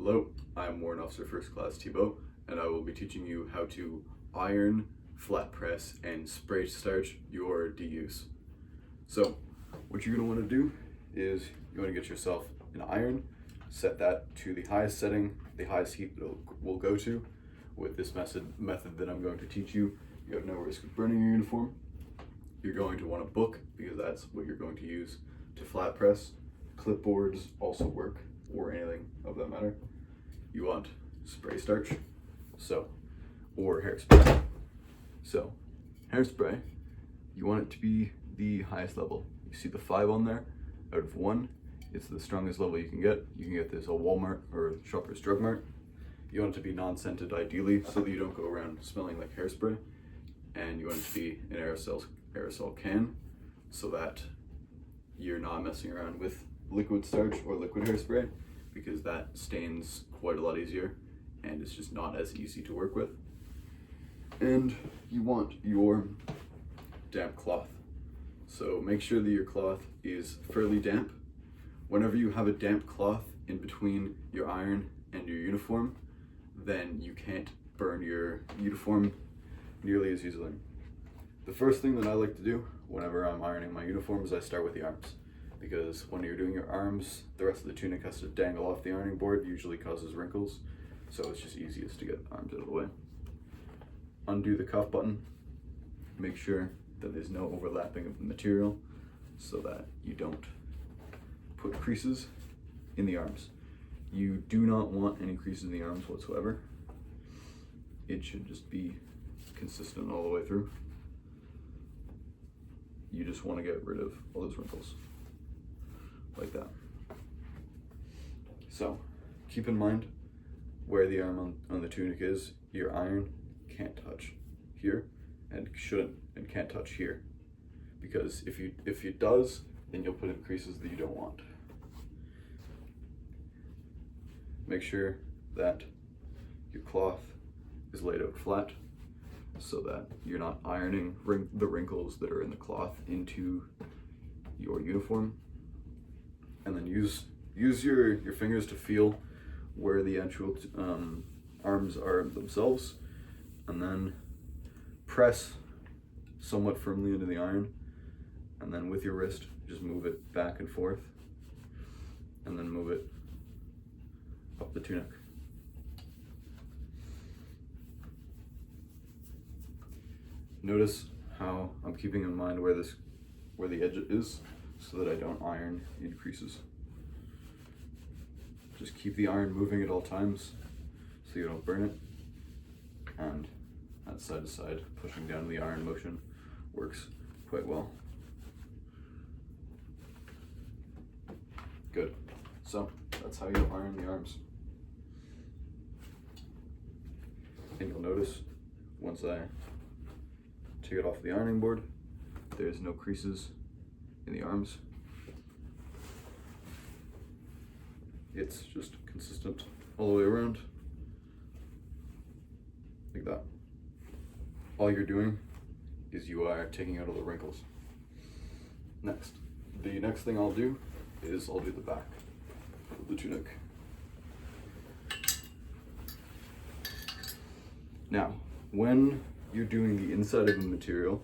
Hello, I'm Warrant Officer First Class Thibeault, and I will be teaching you how to iron, flat press, and spray starch your DUs. So, what you're going to want to do is you want to get yourself an iron, set that to the highest setting, the highest heat that it will go to. With this method that I'm going to teach you, you have no risk of burning your uniform. You're going to want a book because that's what you're going to use to flat press. Clipboards also work, or anything of that matter. You want spray starch, or hairspray. So, hairspray, you want it to be the highest level. You see the 5 on there, out of 1, it's the strongest level you can get. You can get this at Walmart or Shoppers Drug Mart. You want it to be non-scented ideally, so that you don't go around smelling like hairspray. And you want it to be an aerosol can, so that you're not messing around with liquid starch or liquid hairspray, because that stains quite a lot easier and it's just not as easy to work with. And you want your damp cloth. So make sure that your cloth is fairly damp. Whenever you have a damp cloth in between your iron and your uniform, then you can't burn your uniform nearly as easily. The first thing that I like to do whenever I'm ironing my uniform is I start with the arms, because when you're doing your arms, the rest of the tunic has to dangle off the ironing board, usually causes wrinkles, so it's just easiest to get the arms out of the way. Undo the cuff button, make sure that there's no overlapping of the material so that you don't put creases in the arms. You do not want any creases in the arms whatsoever. It should just be consistent all the way through. You just want to get rid of all those wrinkles, like that. So, keep in mind where the arm on the tunic is. Your iron can't touch here, and can't touch here, because if it does, then you'll put in creases that you don't want. Make sure that your cloth is laid out flat, so that you're not ironing the wrinkles that are in the cloth into your uniform. And then use your fingers to feel where the actual arms are themselves, and then press somewhat firmly into the iron, and then with your wrist just move it back and forth, and then move it up the tunic. Notice how I'm keeping in mind where the edge is, so that I don't iron in creases. Just keep the iron moving at all times so you don't burn it, and that side to side pushing down the iron motion works quite well. Good. So that's how you iron the arms. And you'll notice once I take it off the ironing board, there's no creases in the arms. It's just consistent all the way around, like that. All you're doing is you are taking out all the wrinkles. The next thing I'll do is I'll do the back of the tunic. Now, when you're doing the inside of the material,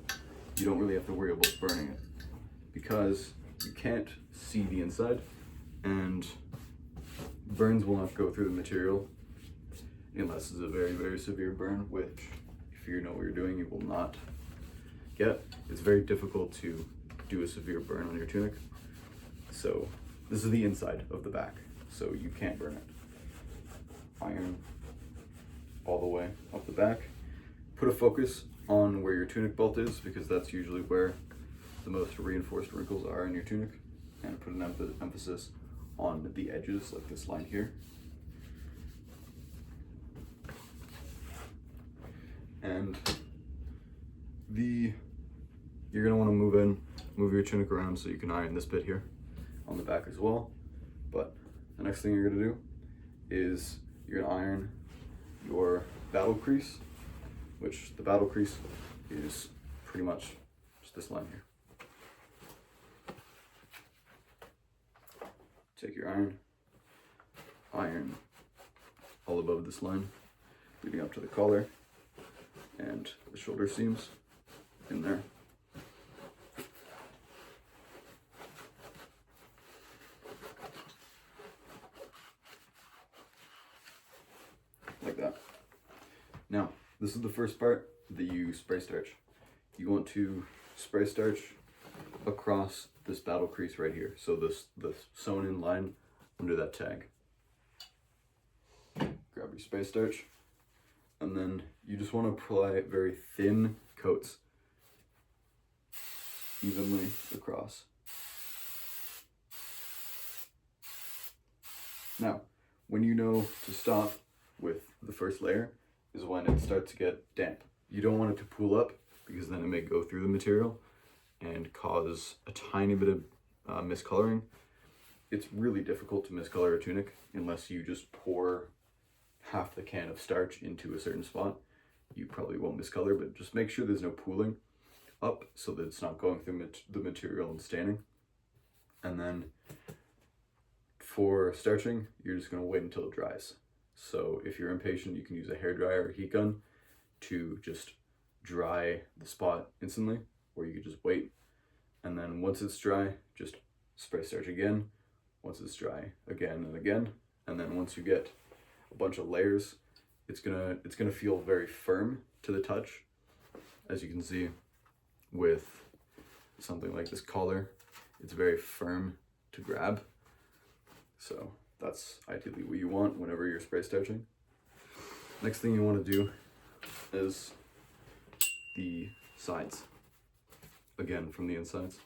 you don't really have to worry about burning it, because you can't see the inside, and burns will not go through the material unless it's a very, very severe burn, which, if you know what you're doing, you will not get. It's very difficult to do a severe burn on your tunic. So this is the inside of the back, so you can't burn it. Iron all the way up the back. Put a focus on where your tunic belt is, because that's usually where the most reinforced wrinkles are in your tunic, and put an emphasis on the edges, like this line here. And you're gonna want to move your tunic around so you can iron this bit here on the back as well. But the next thing you're gonna do is you're gonna iron your battle crease, which the battle crease is pretty much just this line here. Take your iron all above this line, leading up to the collar and the shoulder seams in there. Like that. Now, this is the first part that you spray starch. You want to spray starch across this battle crease right here. So the sewn in line under that tag. Grab your spray starch, and then you just want to apply very thin coats evenly across. Now, when you know to stop with the first layer is when it starts to get damp. You don't want it to pool up because then it may go through the material and cause a tiny bit of miscoloring. It's really difficult to miscolor a tunic unless you just pour half the can of starch into a certain spot. You probably won't miscolor, but just make sure there's no pooling up so that it's not going through the material and staining. And then for starching, you're just going to wait until it dries. So if you're impatient, you can use a hairdryer or heat gun to just dry the spot instantly, or you could just wait. And then once it's dry, just spray starch again. Once it's dry, again and again. And then once you get a bunch of layers, it's gonna feel very firm to the touch. As you can see with something like this collar, it's very firm to grab. So that's ideally what you want whenever you're spray starching. Next thing you want to do is the sides. Again, from the insides.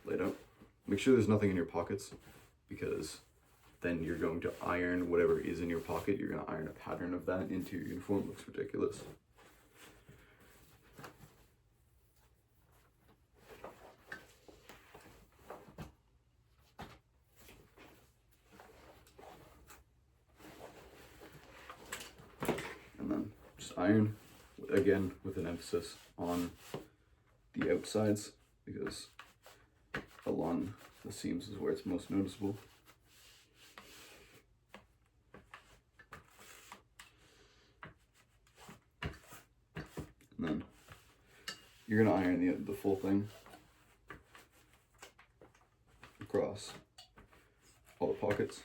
Lay it out. Make sure there's nothing in your pockets, because then you're going to iron whatever is in your pocket. You're going to iron a pattern of that into your uniform. It looks ridiculous. And then just iron, again with an emphasis on the outsides, because along the seams is where it's most noticeable. And then you're going to iron the full thing across all the pockets.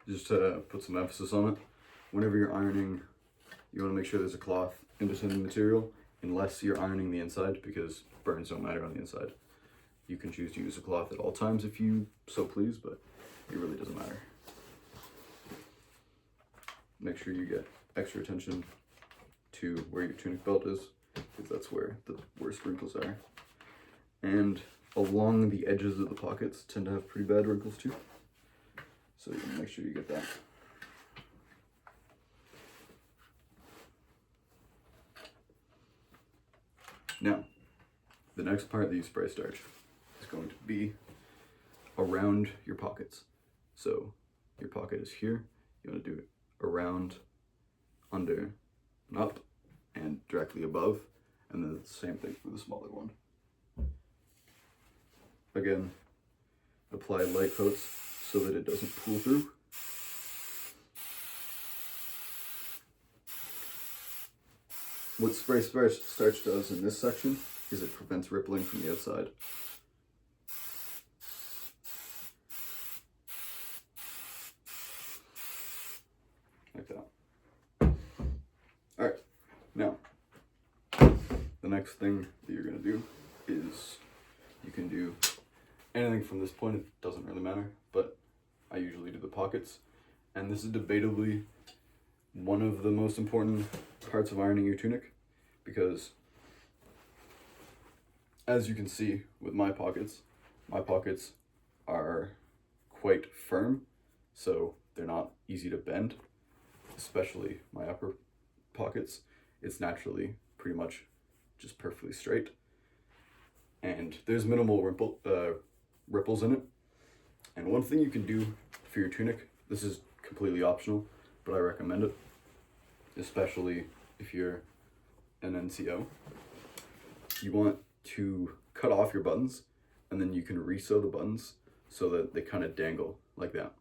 Just to put some emphasis on it, whenever you're ironing, you want to make sure there's a cloth in between the material, unless you're ironing the inside, because burns don't matter on the inside. You can choose to use a cloth at all times if you so please, but it really doesn't matter. Make sure you get extra attention to where your tunic belt is, because that's where the worst wrinkles are. And along the edges of the pockets tend to have pretty bad wrinkles too. So you want to make sure you get that. Now, the next part that you spray starch is going to be around your pockets. So your pocket is here. You want to do it around, under, and up, and directly above. And then the same thing for the smaller one. Again, apply light coats so that it doesn't pool through. What spray starch does in this section is it prevents rippling from the outside. Like that. Alright, now, the next thing that you're going to do is you can do anything from this point. It doesn't really matter, but I usually do the pockets, and this is debatably one of the most important parts of ironing your tunic, because as you can see with my pockets are quite firm, so they're not easy to bend, especially my upper pockets. It's naturally pretty much just perfectly straight, and there's minimal ripples in it. And one thing you can do for your tunic, this is completely optional, but I recommend it, especially if you're an NCO. You want to cut off your buttons, and then you can resew the buttons so that they kind of dangle like that,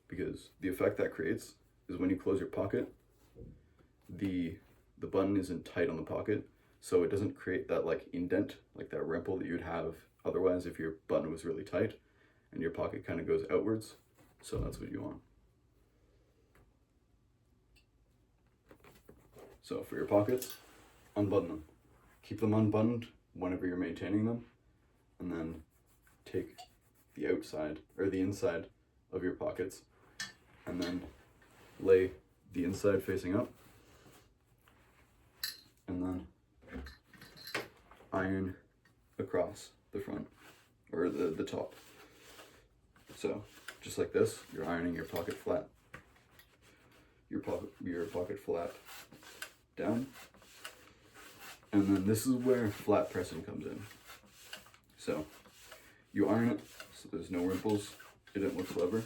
because the effect that creates is when you close your pocket, the button isn't tight on the pocket, so it doesn't create that like indent, like that ripple that you'd have otherwise if your button was really tight and your pocket kind of goes outwards. So that's what you want. So for your pockets, unbutton them. Keep them unbuttoned whenever you're maintaining them, and then take the outside or the inside of your pockets and then lay the inside facing up, and then iron across the front or the top. So just like this, you're ironing your pocket flat, your pocket flap down, and then this is where flat pressing comes in. So you iron it so there's no wrinkles in it whatsoever.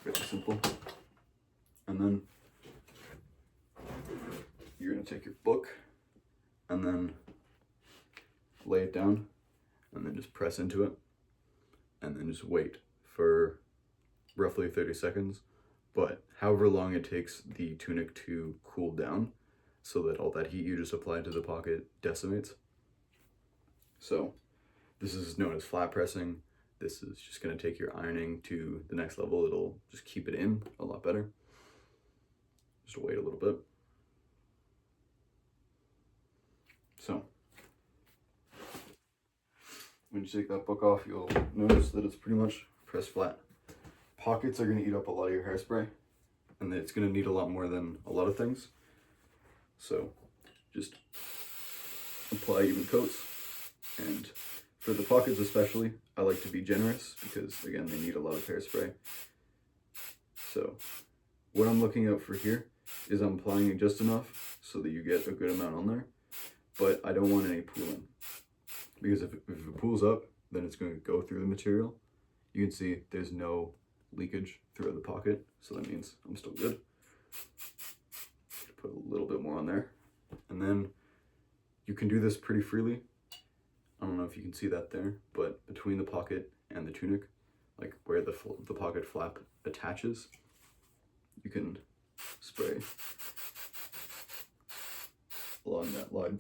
Very simple. And then you're gonna take your book and then lay it down and then just press into it and then just wait for roughly 30 seconds, but however long it takes the tunic to cool down so that all that heat you just applied to the pocket decimates. So this is known as flat pressing. This is just going to take your ironing to the next level. It'll just keep it in a lot better. Just wait a little bit. So when you take that book off, you'll notice that it's pretty much pressed flat. Pockets are going to eat up a lot of your hairspray, and it's going to need a lot more than a lot of things. So just apply even coats. And for the pockets especially, I like to be generous because, again, they need a lot of hairspray. So what I'm looking out for here is I'm applying it just enough so that you get a good amount on there, but I don't want any pooling, because if it pools up, then it's going to go through the material. You can see there's no leakage throughout the pocket, so that means I'm still good. Put a little bit more on there, and then you can do this pretty freely. I don't know if you can see that there, but between the pocket and the tunic, like where the pocket flap attaches, you can spray along that line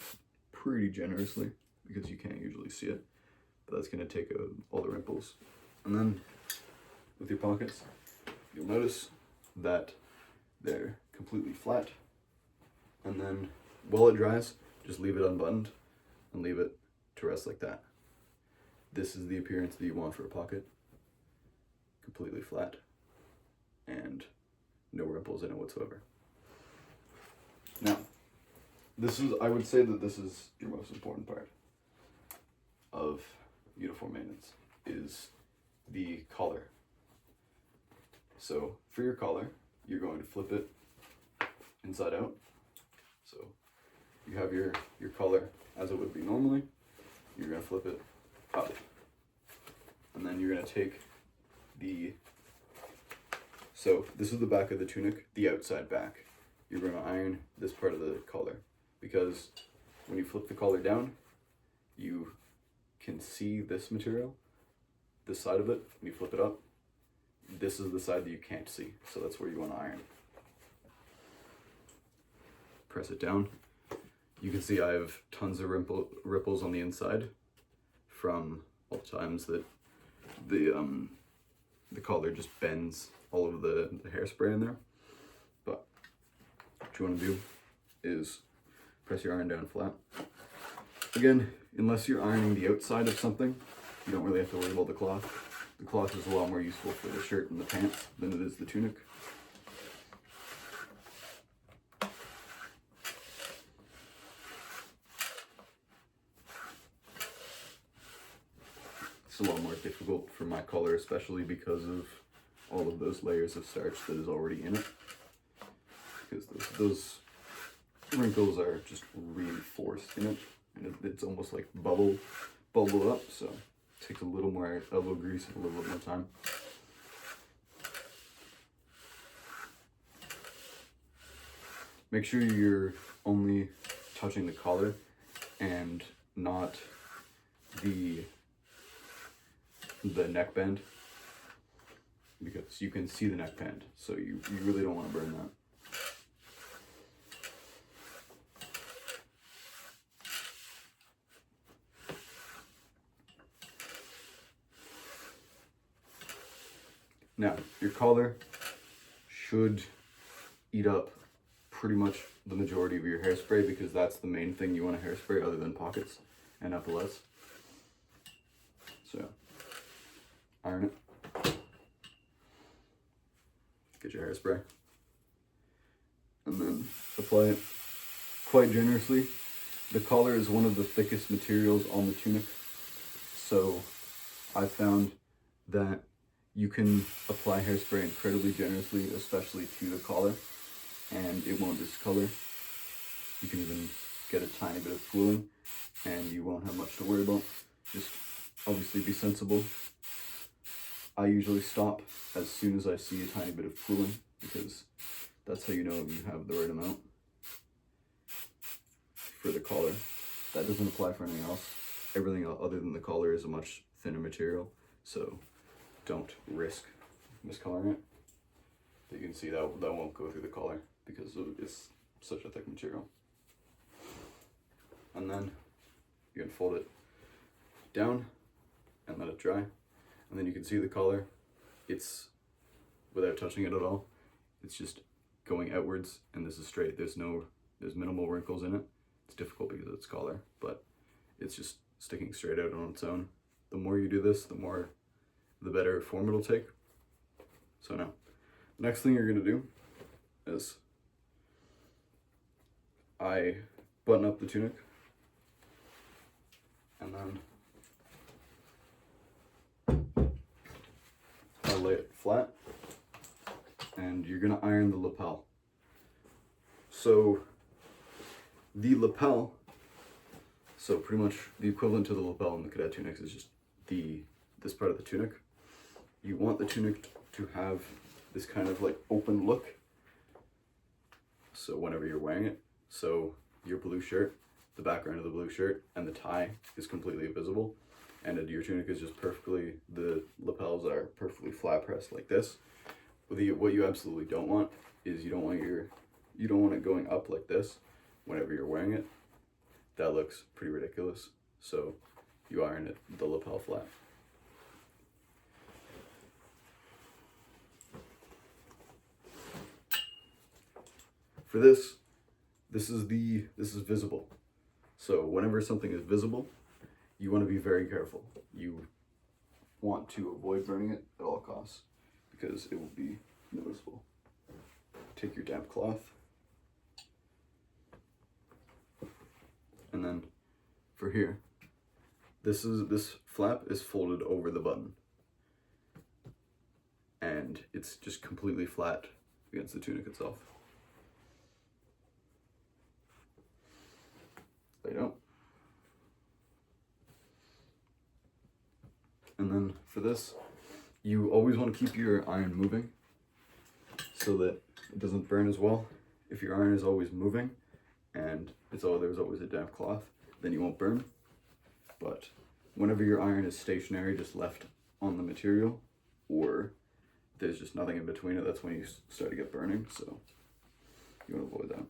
pretty generously, because you can't usually see it, but that's going to take out all the wrinkles. And then with your pockets, you'll notice that they're completely flat, and then while it dries, just leave it unbuttoned and leave it to rest like that. This is the appearance that you want for a pocket. Completely flat and no ripples in it whatsoever. Now, I would say that this is your most important part of uniform maintenance, is the collar. So for your collar, you're going to flip it inside out. So you have your collar as it would be normally. You're going to flip it up, and then you're going to take so this is the back of the tunic, the outside back. You're going to iron this part of the collar, because when you flip the collar down, you can see this material, this side of it. When you flip it up, this is the side that you can't see, so that's where you want to iron. Press it down. You can see I have tons of ripples on the inside from all the times that the collar just bends all of the hairspray in there. But what you want to do is press your iron down flat. Again, unless you're ironing the outside of something, you don't really have to worry about the cloth. The cloth is a lot more useful for the shirt and the pants than it is the tunic. It's a lot more difficult for my collar, especially because of all of those layers of starch that is already in it, because those wrinkles are just reinforced in it, and it's almost like bubble bubble up, so it takes a little more elbow grease and a little bit more time. Make sure you're only touching the collar and not the neckband, because you can see the neckband, so you really don't want to burn that. Now, your collar should eat up pretty much the majority of your hairspray, because that's the main thing you want to hairspray other than pockets and epaulets. So, iron it. Get your hairspray. And then apply it quite generously. The collar is one of the thickest materials on the tunic, so I found that you can apply hairspray incredibly generously, especially to the collar, and it won't discolor. You can even get a tiny bit of pooling, and you won't have much to worry about. Just obviously be sensible. I usually stop as soon as I see a tiny bit of pooling, because that's how you know you have the right amount for the collar. That doesn't apply for anything else. Everything other than the collar is a much thinner material, so don't risk miscoloring it. You can see that won't go through the collar because it's such a thick material. And then you can fold it down and let it dry. And then you can see the collar, it's, without touching it at all, it's just going outwards, and this is straight. There's minimal wrinkles in it. It's difficult because it's collar, but it's just sticking straight out on its own. The more you do this, the better form it'll take. So now, the next thing you're gonna do is I button up the tunic, and then I lay it flat, and you're gonna iron the lapel. So the lapel, so pretty much the equivalent to the lapel in the cadet tunics is just this part of the tunic. You want the tunic to have this kind of like open look, so whenever you're wearing it, so your blue shirt, the background of the blue shirt and the tie is completely visible, and your tunic is just perfectly, the lapels are perfectly flat pressed like this. What you absolutely don't want is you don't want it going up like this whenever you're wearing it. That looks pretty ridiculous, so you iron it, the lapel flat. For this is visible. So whenever something is visible, you want to be very careful. You want to avoid burning it at all costs, because it will be noticeable. Take your damp cloth, and then for here, this flap is folded over the button, and it's just completely flat against the tunic itself. Lay down. And then for this, you always want to keep your iron moving so that it doesn't burn as well. If your iron is always moving and there's always a damp cloth, then you won't burn. But whenever your iron is stationary, just left on the material, or there's just nothing in between it, that's when you start to get burning, so you want to avoid that.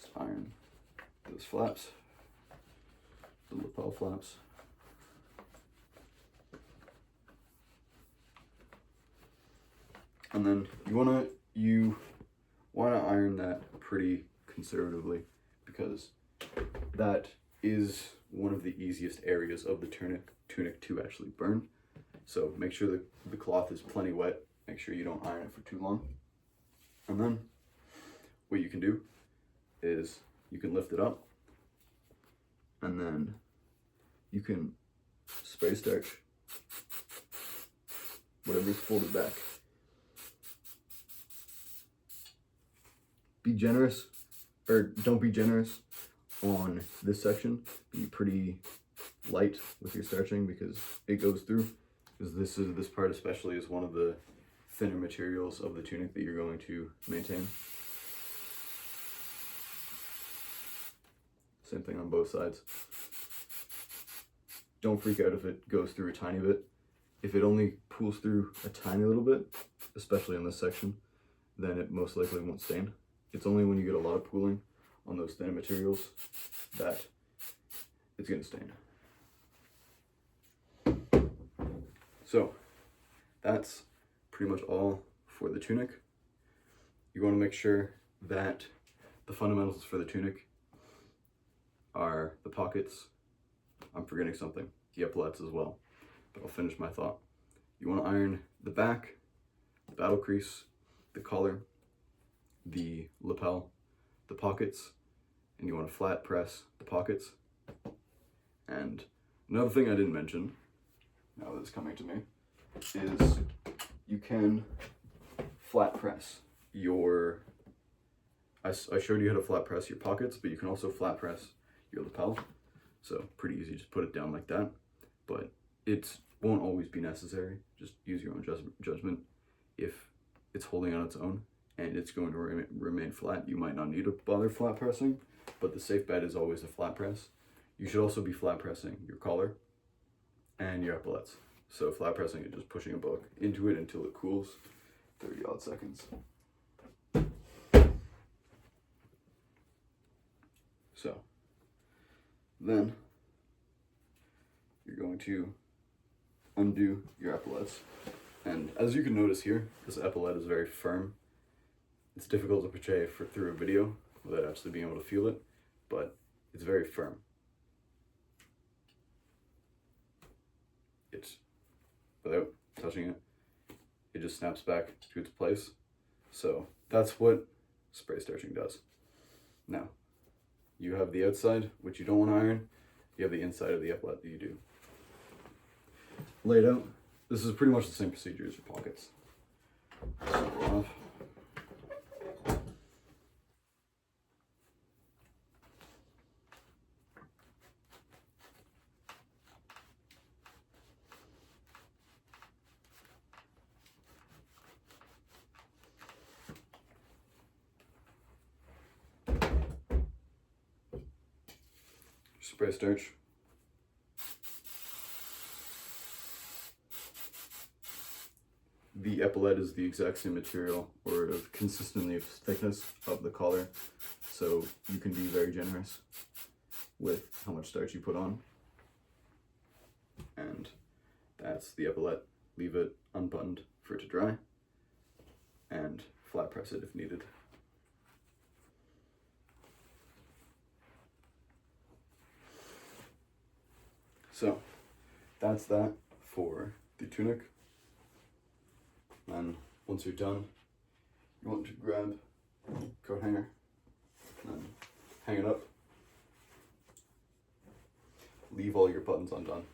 Just iron those flaps, the lapel flaps. And then you wanna iron that pretty conservatively, because that is one of the easiest areas of the tunic to actually burn. So make sure that the cloth is plenty wet. Make sure you don't iron it for too long. And then what you can do is you can lift it up, and then you can spray starch whatever's folded back. Be generous, or don't be generous on this section. Be pretty light with your starching because it goes through. Because this part especially is one of the thinner materials of the tunic that you're going to maintain. Same thing on both sides. Don't freak out if it goes through a tiny bit. If it only pulls through a tiny little bit, especially in this section, then it most likely won't stain. It's only when you get a lot of pooling on those thinner materials that it's going to stain. So that's pretty much all for the tunic. You want to make sure that the fundamentals for the tunic are the pockets. I'm forgetting something, the epaulets as well, but I'll finish my thought. You want to iron the back, the battle crease, the collar, the lapel, the pockets, and you want to flat press the pockets. And another thing I didn't mention, now that it's coming to me, is you can flat press your, I showed you how to flat press your pockets, but you can also flat press your lapel. So pretty easy, just put it down like that, but it won't always be necessary. Just use your own judgment. If it's holding on its own and it's going to remain flat, you might not need to bother flat pressing, but the safe bet is always a flat press. You should also be flat pressing your collar and your epaulets. So flat pressing is just pushing a book into it until it cools, 30 odd seconds. So then you're going to undo your epaulets. And as you can notice here, this epaulette is very firm. It's difficult to portray through a video without actually being able to feel it, but it's very firm. It's, without touching it, it just snaps back to its place. So that's what spray starching does. Now, you have the outside, which you don't want to iron. You have the inside of the epaulette that you do. Laid out, this is pretty much the same procedure as your pockets. Snip off. Spray starch. The epaulette is the exact same material or of consistently of thickness of the collar, so you can be very generous with how much starch you put on. And that's the epaulette. Leave it unbuttoned for it to dry and flat press it if needed. So that's that for the tunic. And once you're done, you want to grab a coat hanger and hang it up. Leave all your buttons undone.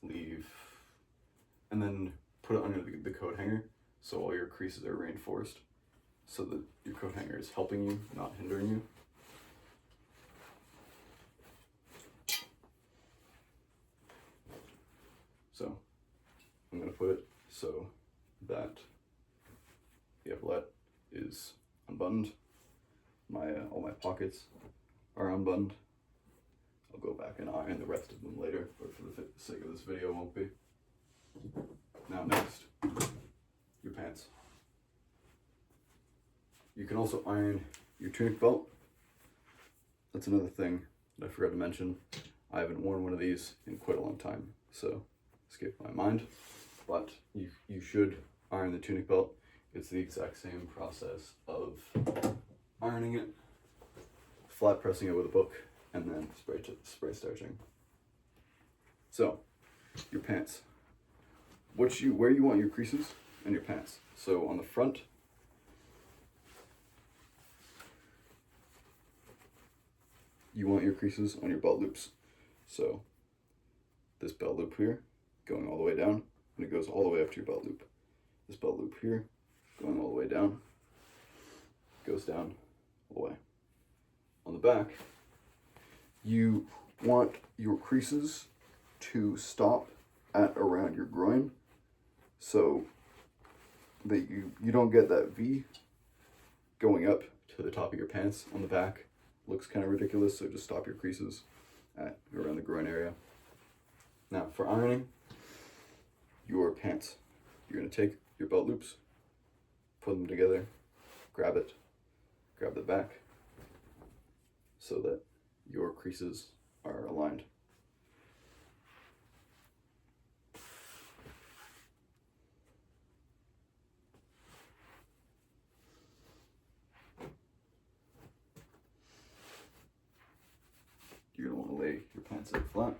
And then put it under the coat hanger so all your creases are reinforced so that your coat hanger is helping you, not hindering you. So I'm going to put it so that the epaulette is unbuttoned. All my pockets are unbuttoned. I'll go back and iron the rest of them later, but for the sake of this video, won't be. Now next, your pants. You can also iron your tunic belt. That's another thing that I forgot to mention. I haven't worn one of these in quite a long time, so escaped my mind. But you should iron the tunic belt. It's the exact same process of ironing it, flat pressing it with a book, and then spray starching. So, your pants. Where you want your creases and your pants. So on the front, you want your creases on your belt loops. So this belt loop here, going all the way down, and it goes all the way up to your belt loop. This belt loop here, going all the way down, goes down all the way. on the back, you want your creases to stop at around your groin, so that you don't get that V going up to the top of your pants on the back. Looks kind of ridiculous, so just stop your creases at around the groin area. Now for ironing your pants, you're going to take your belt loops, put them together, grab the back so that your creases are aligned. You're going to want to lay your pants out flat.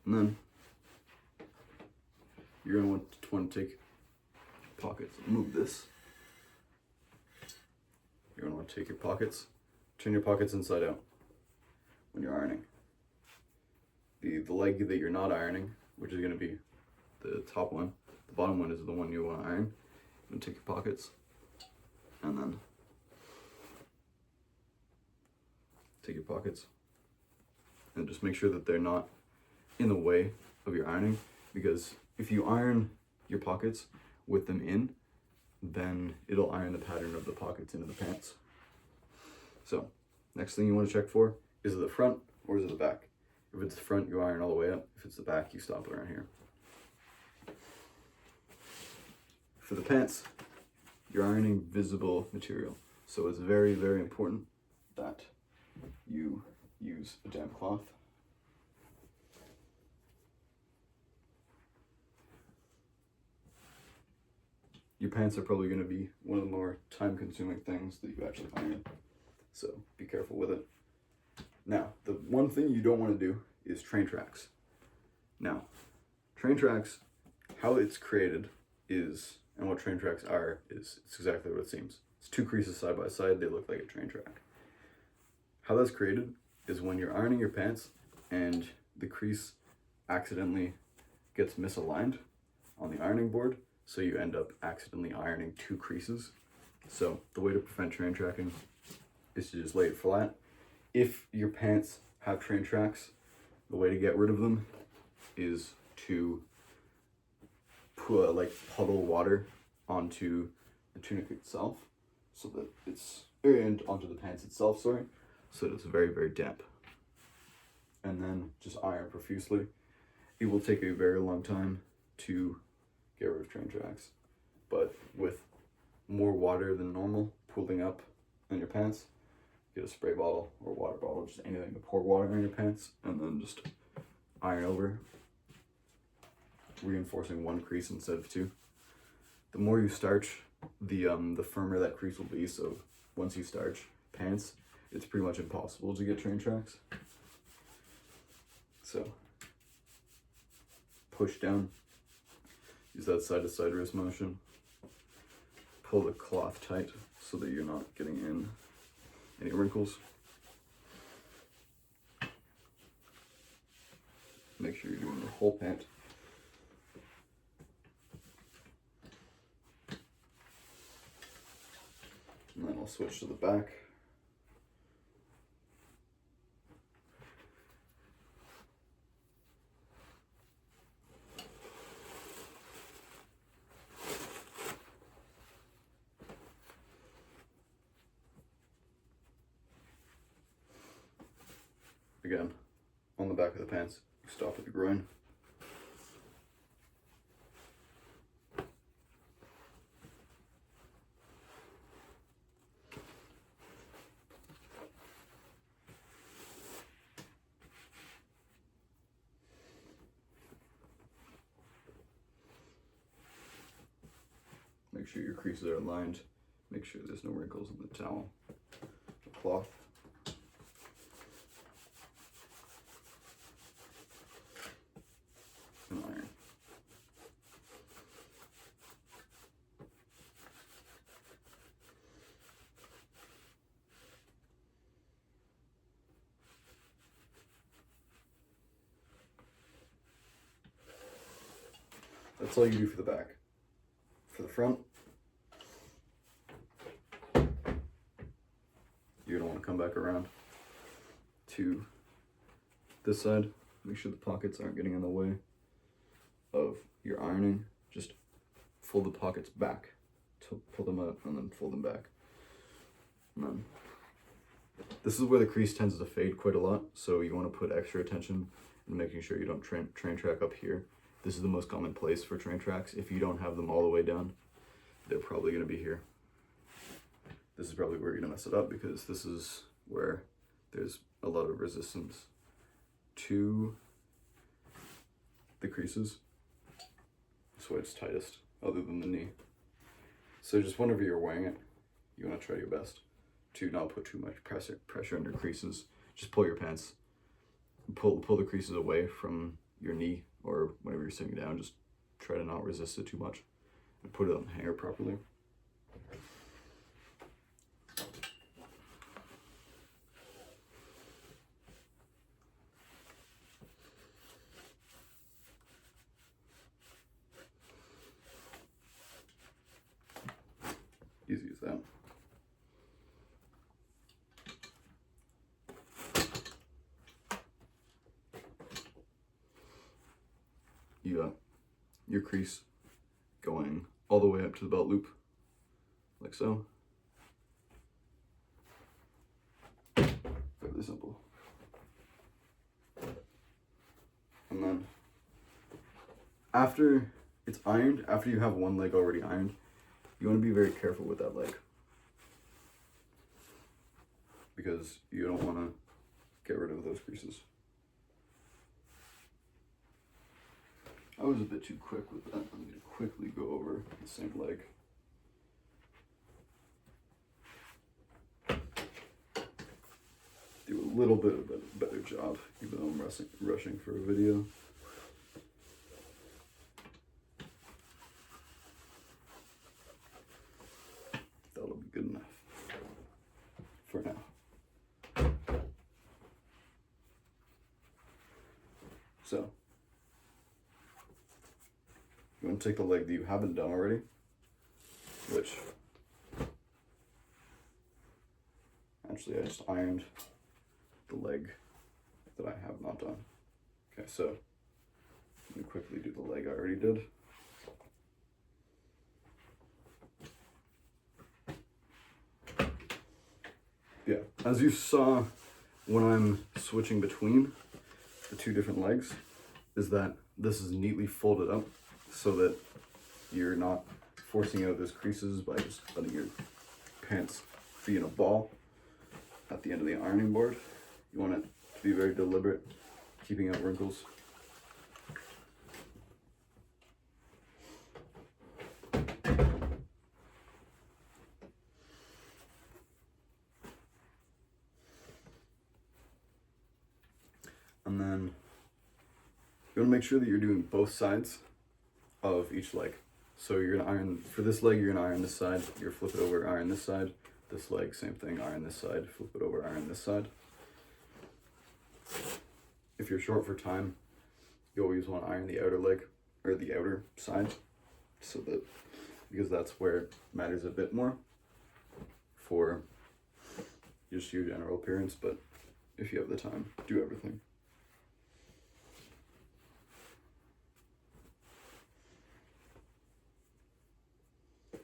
And then you're going to want to take pockets, move this. You're going to want to take your pockets, turn your pockets inside out when you're ironing. The leg that you're not ironing, which is going to be the top one, the bottom one is the one you want to iron. You're going to take your pockets and then take your pockets and just make sure that they're not in the way of your ironing, because if you iron your pockets with them in, then it'll iron the pattern of the pockets into the pants. So next thing you want to check for, is it the front or is it the back? If it's the front, you iron all the way up. If it's the back, you stop around here. For the pants, you're ironing visible material, so it's very, very important that you use a damp cloth. Your pants are probably going to be one of the more time-consuming things that you actually iron, so be careful with it. Now, the one thing you don't want to do is train tracks. Now, train tracks, how it's created is, and what train tracks are, is it's exactly what it seems. It's two creases side by side, they look like a train track. How that's created is when you're ironing your pants and the crease accidentally gets misaligned on the ironing board, so you end up accidentally ironing two creases. So the way to prevent train tracking is to just lay it flat. If your pants have train tracks, the way to get rid of them is to put puddle water onto the tunic itself, so that it's, and onto the pants itself, sorry, so that it's very, very damp. And then just iron profusely. It will take a very long time to get rid of train tracks, but with more water than normal pooling up in your pants, get a spray bottle or water bottle, just anything to pour water in your pants, and then just iron over, reinforcing one crease instead of two. The more you starch, the firmer that crease will be, so once you starch pants, it's pretty much impossible to get train tracks. So push down, use that side to side wrist motion, pull the cloth tight so that you're not getting in any wrinkles. Make sure you're doing the whole pant. And then I'll switch to the back. Again, on the back of the pants, you stop at the groin. Make sure your creases are aligned. Make sure there's no wrinkles in the towel, the cloth. And iron. That's all you do for the back. For the front, you're going want to come back around to this side. Make sure the pockets aren't getting in the way of your ironing. Just fold the pockets back to pull them out and then fold them back. And then this is where the crease tends to fade quite a lot, so you want to put extra attention in making sure you don't train track up here. This is the most common place for train tracks. If you don't have them all the way down, they're probably going to be here. This is probably where you're going to mess it up, because this is where there's a lot of resistance to the creases. That's why it's tightest, other than the knee. So just whenever you're wearing it, you want to try your best to not put too much pressure on your creases. Just pull your pants, pull the creases away from your knee, or whenever you're sitting down, just try to not resist it too much and put it on the hanger properly. Easy as that. You got your crease going all the way up to the belt loop, like so. Fairly simple. And then after it's ironed, after you have one leg already ironed, you want to be very careful with that leg, because you don't want to get rid of those creases. I was a bit too quick with that. I'm going to quickly go over the same leg. Do a little bit of a better job, even though I'm rushing for a video. That'll be good enough for now. So, you want to take the leg that you haven't done already, which actually I just ironed the leg that I have not done. Okay, so let me quickly do the leg I already did. Yeah, as you saw when I'm switching between the two different legs, is that this is neatly folded up so that you're not forcing out those creases by just letting your pants be in a ball at the end of the ironing board. You want it to be very deliberate, keeping out wrinkles. And then you want to make sure that you're doing both sides of each leg. So you're gonna iron, for this leg, you're gonna iron this side, you're flip it over, iron this side. This leg, same thing, iron this side, flip it over, iron this side. If you're short for time, you always want to iron the outer leg, or the outer side, so that, because that's where it matters a bit more for just your general appearance, but if you have the time, do everything.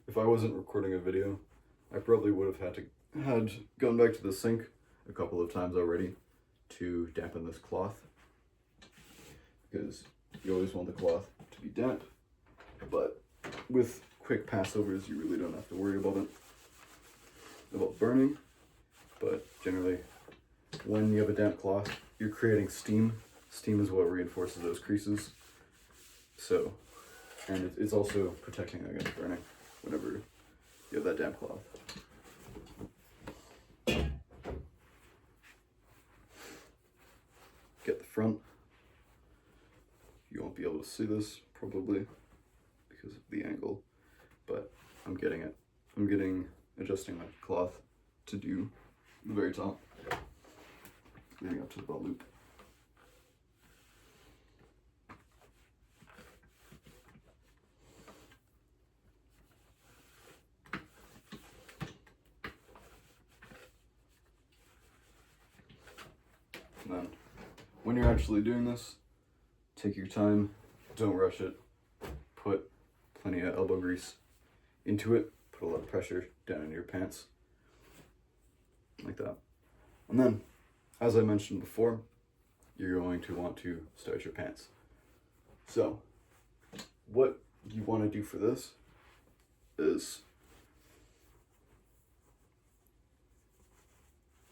If I wasn't recording a video, I probably would have had gone back to the sink a couple of times already to dampen this cloth, because you always want the cloth to be damp, but with quick passovers you really don't have to worry about burning. But generally, when you have a damp cloth, you're creating steam. Steam is what reinforces those creases. So, and it's also protecting against burning whenever you have that damp cloth. Get the front. You won't be able to see this probably because of the angle, but I'm getting it. I'm adjusting my cloth to do the very top, leading up to the belt loop. when you're actually doing this, take your time, don't rush it, put plenty of elbow grease into it, put a lot of pressure down into your pants, like that. And then, as I mentioned before, you're going to want to starch your pants. So, what you want to do for this is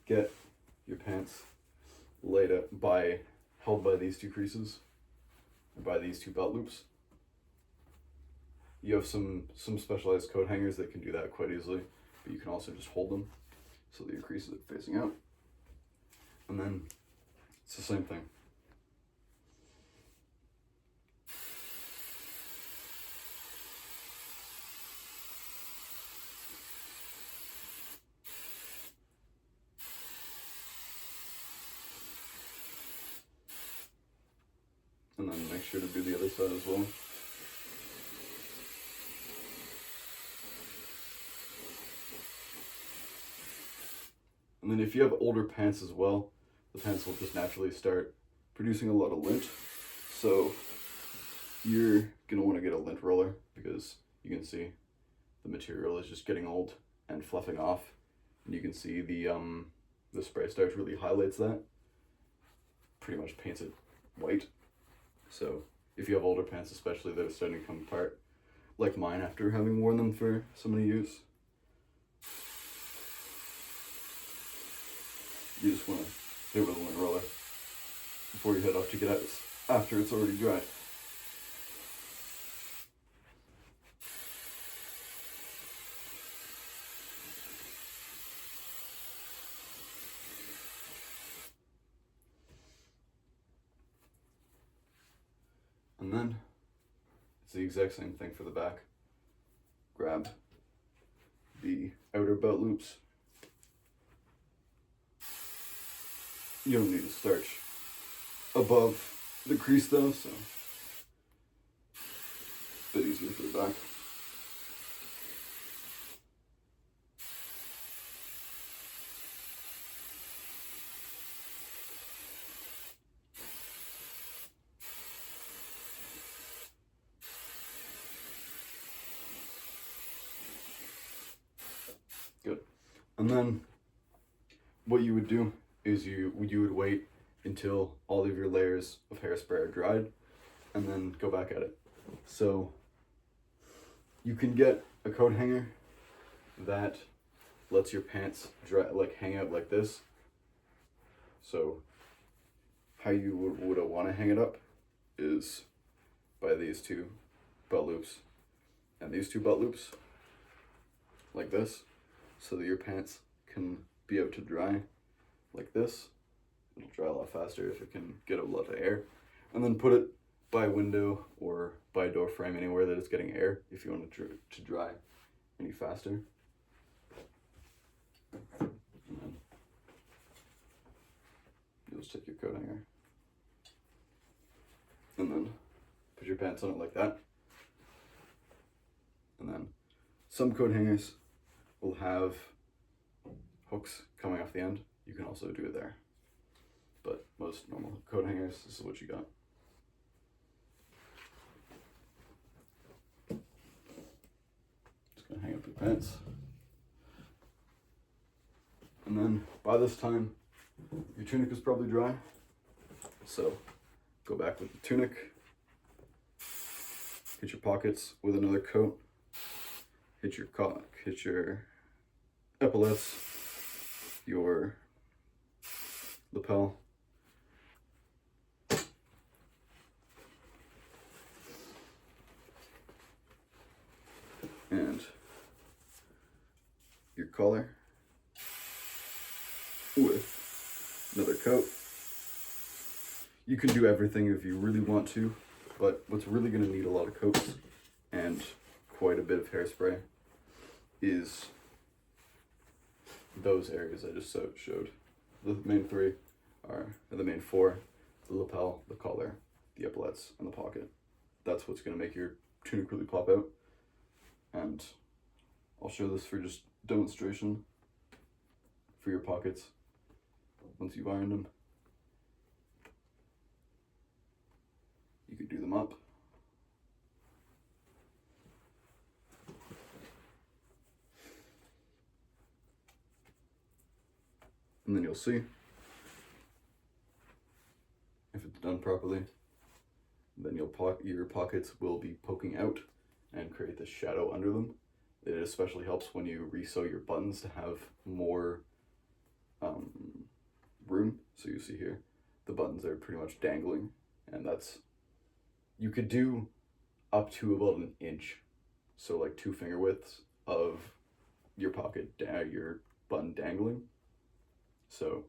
get your pants laid up held by these two creases, by these two belt loops. You have some specialized coat hangers that can do that quite easily, but you can also just hold them so that your creases are facing out. And then it's the same thing. And then make sure to do the other side as well. And then if you have older pants as well, the pants will just naturally start producing a lot of lint. So you're gonna want to get a lint roller, because you can see the material is just getting old and fluffing off. And you can see the spray starch really highlights that, pretty much paints it white. So if you have older pants especially that are starting to come apart, like mine after having worn them for so many years, you just want to hit it with a lint roller before you head off to get out after it's already dried. And then it's the exact same thing for the back. Grab the outer belt loops. You don't need to starch above the crease though, so a bit easier for the back. Good. And then what you would do is you would wait until all of your layers of hairspray are dried, and then go back at it. So you can get a coat hanger that lets your pants dry, like hang out like this. So how you would want to hang it up is by these two belt loops and these two belt loops, like this, so that your pants can be out to dry like this. It'll dry a lot faster if it can get a lot of air. And then put it by a window or by a door frame, anywhere that it's getting air, if you want it to dry any faster. And then you'll just take your coat hanger and then put your pants on it like that. And then some coat hangers will have hooks coming off the end. You can also do it there. But most normal coat hangers, this is what you got. Just gonna hang up your pants. And then by this time, your tunic is probably dry. So go back with the tunic, hit your pockets with another coat, hit your epaulets, your lapel, and your collar with another coat. You can do everything if you really want to, but what's really going to need a lot of coats and quite a bit of hairspray is those areas I just showed. The main three are, or the main four: the lapel, the collar, the epaulets, and the pocket. That's what's going to make your tunic really pop out. And I'll show this for just demonstration for your pockets once you've ironed them. you could do them up. And then you'll see if it's done properly, then your pockets will be poking out and create this shadow under them. It especially helps when you resew your buttons to have more room. So you see here, the buttons are pretty much dangling, and you could do up to about an inch, so like 2 finger widths of your your button dangling. So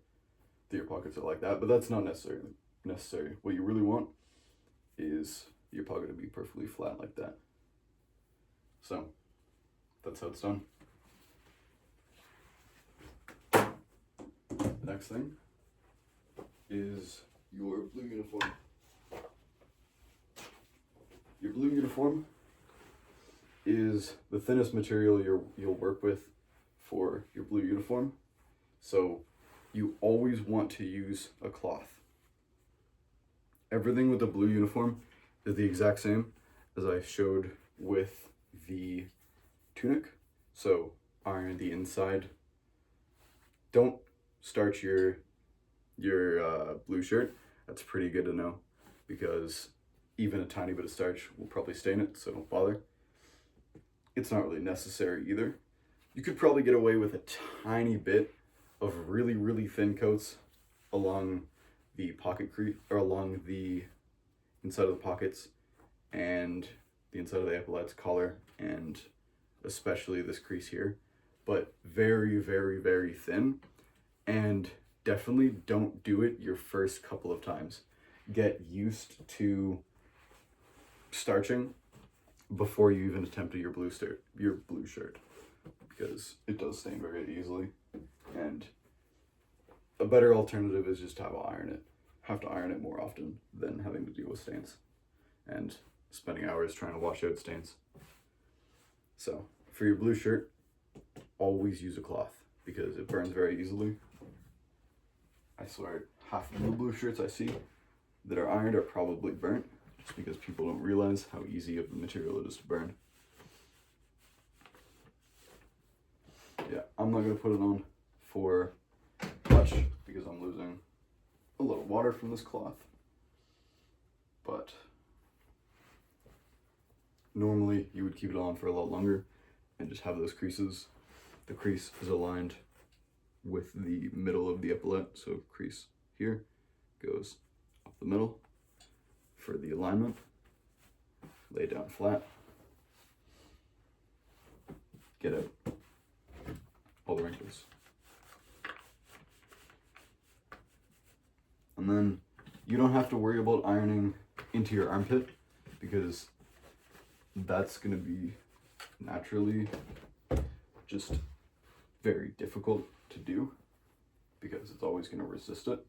your pockets are like that, but that's not necessary. What you really want is your pocket to be perfectly flat like that. So that's how it's done. The next thing is your blue uniform. Your blue uniform is the thinnest material you'll work with for your blue uniform. So you always want to use a cloth. Everything with the blue uniform is the exact same as I showed with the tunic. So iron the inside. Don't starch your blue shirt. That's pretty good to know, because even a tiny bit of starch will probably stain it, so don't bother. It's not really necessary either. You could probably get away with a tiny bit of really, really thin coats along the pocket crease, or along the inside of the pockets and the inside of the epaulette's collar, and especially this crease here, but very, very, very thin. And definitely don't do it your first couple of times. Get used to starching before you even attempt your blue shirt, because it does stain very easily. And a better alternative is just to have to iron it more often than having to deal with stains and spending hours trying to wash out stains. So for your blue shirt, always use a cloth, because it burns very easily. I swear, half of the blue shirts I see that are ironed are probably burnt, just because people don't realize how easy of the material it is to burn. Yeah, I'm not going to put it on for much because I'm losing a little water from this cloth. But normally you would keep it on for a lot longer and just have those creases. The crease is aligned with the middle of the epaulette, so crease here goes up the middle for the alignment. Lay it down flat. Get out all the wrinkles. And then you don't have to worry about ironing into your armpit, because that's going to be naturally just very difficult to do, because it's always going to resist it.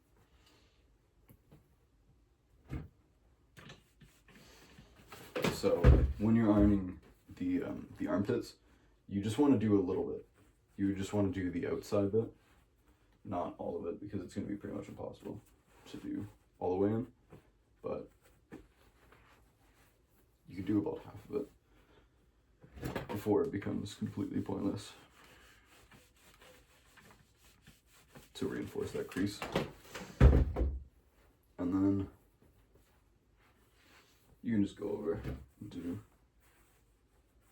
So when you're ironing the armpits, you just want to do a little bit. You just want to do the outside bit, not all of it, because it's going to be pretty much impossible to do all the way in. But you can do about half of it before it becomes completely pointless, to reinforce that crease. And then you can just go over and do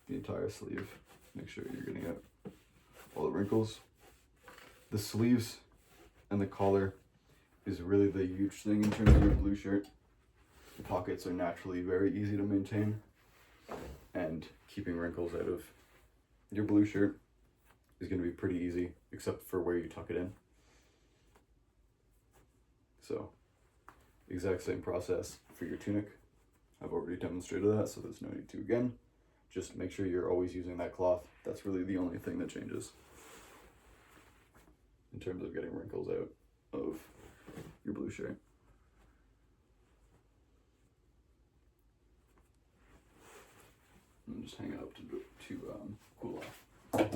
the entire sleeve. Make sure you're getting out all the wrinkles. The sleeves and the collar is really the huge thing in terms of your blue shirt. The pockets are naturally very easy to maintain, and keeping wrinkles out of your blue shirt is going to be pretty easy, except for where you tuck it in. So, exact same process for your tunic. I've already demonstrated that, so there's no need to again. Just make sure you're always using that cloth. That's really the only thing that changes in terms of getting wrinkles out of your blue shirt. And just hang it up to cool off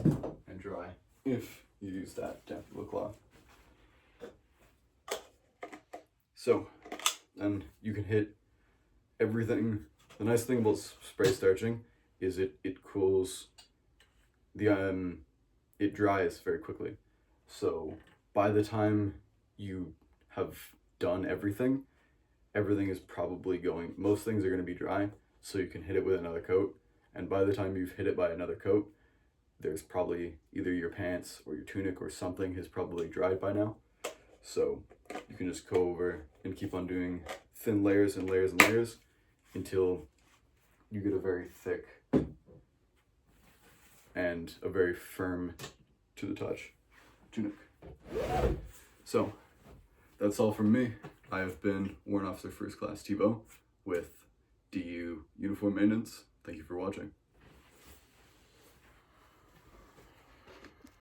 and dry if you use that damp blue cloth. So then you can hit everything, the nice thing about spray starching is it cools the it dries very quickly. So by the time you have done everything is probably going, most things are going to be dry, so you can hit it with another coat. And by the time you've hit it by another coat, there's probably either your pants or your tunic or something has probably dried by now. So you can just go over and keep on doing thin layers and layers and layers until you get a very thick and a very firm to the touch tunic. So that's all from me. I have been Warrant Officer First Class Thibeault with DU Uniform Maintenance. Thank you for watching.